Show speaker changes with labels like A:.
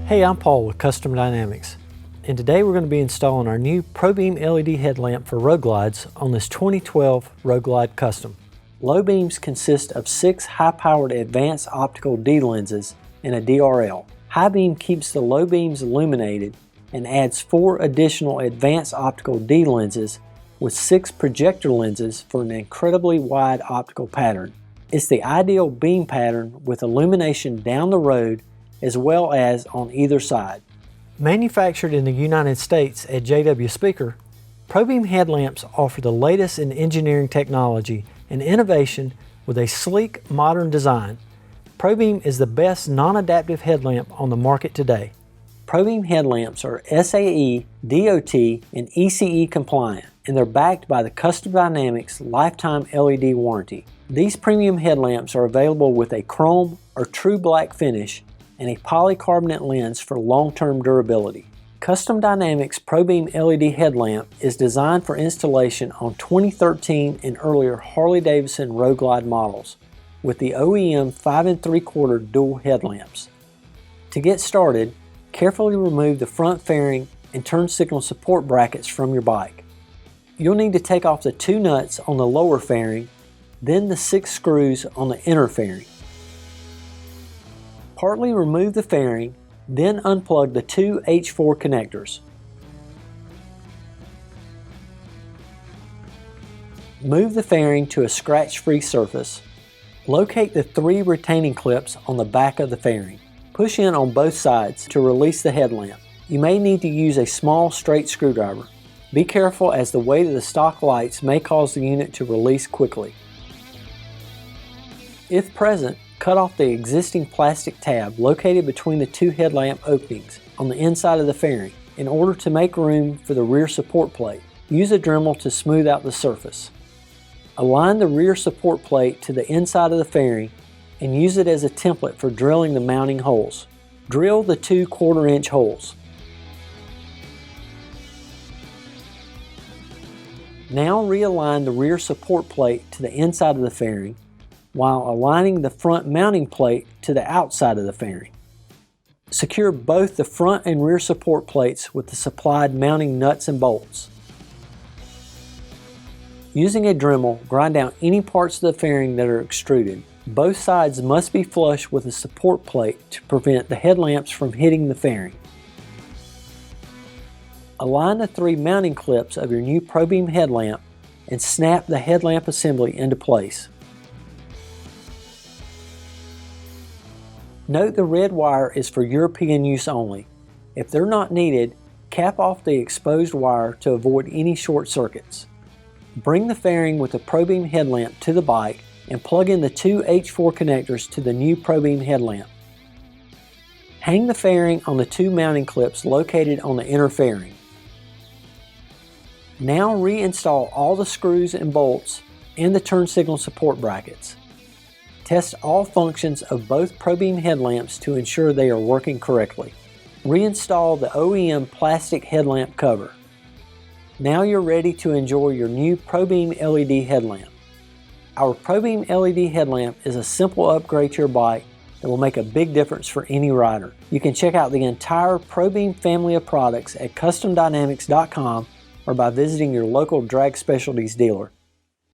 A: Hey, I'm Paul with Custom Dynamics, and today we're going to be installing our new ProBEAM LED headlamp for Road Glides on this 2012 Road Glide Custom. Low beams consist of 6 high-powered advanced optical D lenses and a DRL. High beam keeps the low beams illuminated and adds 4 additional advanced optical D lenses with 6 projector lenses for an incredibly wide optical pattern. It's the ideal beam pattern with illumination down the road as well as on either side. Manufactured in the United States at JW Speaker, ProBEAM headlamps offer the latest in engineering technology and innovation with a sleek, modern design. ProBEAM is the best non-adaptive headlamp on the market today. ProBEAM headlamps are SAE, DOT, and ECE compliant, and they're backed by the Custom Dynamics Lifetime LED warranty. These premium headlamps are available with a chrome or true black finish and a polycarbonate lens for long-term durability. Custom Dynamics ProBEAM LED Headlamp is designed for installation on 2013 and earlier Harley Davidson Road Glide models with the OEM 5 3/4 dual headlamps. To get started, carefully remove the front fairing and turn signal support brackets from your bike. You'll need to take off the 2 nuts on the lower fairing, then the 6 screws on the inner fairing. Partly remove the fairing, then unplug the 2 H4 connectors. Move the fairing to a scratch-free surface. Locate the 3 retaining clips on the back of the fairing. Push in on both sides to release the headlamp. You may need to use a small straight screwdriver. Be careful as the weight of the stock lights may cause the unit to release quickly. If present, cut off the existing plastic tab located between the 2 headlamp openings on the inside of the fairing in order to make room for the rear support plate. Use a Dremel to smooth out the surface. Align the rear support plate to the inside of the fairing and use it as a template for drilling the mounting holes. Drill the 2 1/4-inch holes. Now realign the rear support plate to the inside of the fairing while aligning the front mounting plate to the outside of the fairing. Secure both the front and rear support plates with the supplied mounting nuts and bolts. Using a Dremel, grind out any parts of the fairing that are extruded. Both sides must be flush with the support plate to prevent the headlamps from hitting the fairing. Align the 3 mounting clips of your new ProBEAM headlamp and snap the headlamp assembly into place. Note the red wire is for European use only. If they're not needed, cap off the exposed wire to avoid any short circuits. Bring the fairing with the ProBEAM headlamp to the bike and plug in the 2 H4 connectors to the new ProBEAM headlamp. Hang the fairing on the 2 mounting clips located on the inner fairing. Now reinstall all the screws and bolts and the turn signal support brackets. Test all functions of both ProBEAM headlamps to ensure they are working correctly. Reinstall the OEM plastic headlamp cover. Now you're ready to enjoy your new ProBEAM LED headlamp. Our ProBEAM LED headlamp is a simple upgrade to your bike that will make a big difference for any rider. You can check out the entire ProBEAM family of products at CustomDynamics.com or by visiting your local Drag Specialties dealer.